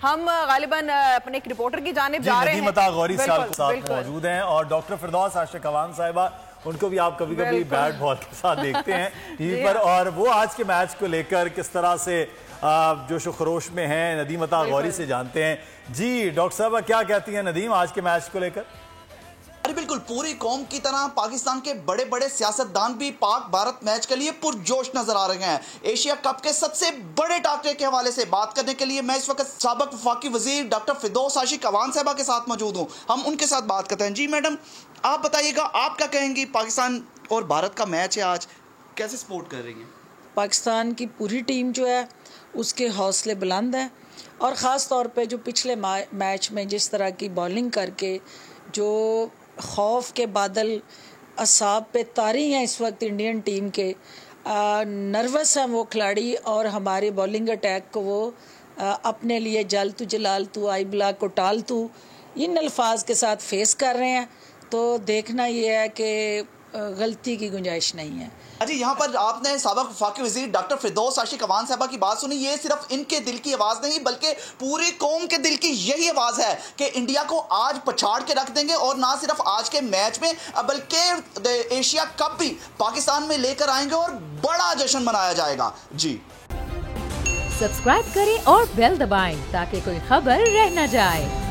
हम गालिबन अपने एक रिपोर्टर की जानिब जा रहे हैं। नदीमता गौरी साहब के साथ मौजूद हैं और डॉक्टर फिरदौस आशिक अवान साहिबा, उनको भी आप कभी कभी बैट बॉल के साथ देखते हैं टीवी पर, और वो आज के मैच को लेकर किस तरह से जोश खरोश में हैं नदीमता गौरी से जानते हैं। जी डॉक्टर साहब क्या कहती हैं नदीम आज के मैच को लेकर? अरे बिल्कुल, पूरी कौम की तरह पाकिस्तान के बड़े बड़े सियासतदान भी पाक भारत मैच के लिए पुरजोश नजर आ रहे हैं। एशिया कप के सबसे बड़े टाकरे के हवाले से बात करने के लिए मैं इस वक्त साबिक वफाकी वजीर डॉक्टर फिरदौस आशिक अवान साहिबा के साथ मौजूद हूँ। हम उनके साथ बात करते हैं। जी मैडम, आप बताइएगा, आप क्या कहेंगी, पाकिस्तान और भारत का मैच है आज, कैसे सपोर्ट कर रही हैं? पाकिस्तान की पूरी टीम जो है उसके हौसले बुलंद हैं, और ख़ास तौर पे जो पिछले मैच में जिस तरह की बॉलिंग करके जो खौफ के बादल असाब पे तारी हैं इस वक्त इंडियन टीम के, नर्वस हैं वो खिलाड़ी, और हमारे बॉलिंग अटैक को वो अपने लिए जल तू जलाल तू आई बुला को टाल तू इन अल्फाज के साथ फेस कर रहे हैं। तो देखना ये है कि गलती की गुंजाइश नहीं है। अजी, यहाँ पर आपने साबिक वफाकी वजीर डॉक्टर फिरदौस आशिक अवान साहिबा की बात सुनी। ये सिर्फ इनके दिल की आवाज़ नहीं बल्कि पूरी कौम के दिल की यही आवाज़ है कि इंडिया को आज पछाड़ के रख देंगे, और ना सिर्फ आज के मैच में बल्कि एशिया कप भी पाकिस्तान में लेकर आएंगे और बड़ा जश्न मनाया जाएगा। जी सब्सक्राइब करें और बेल दबाएं ताकि कोई खबर रह न जाए।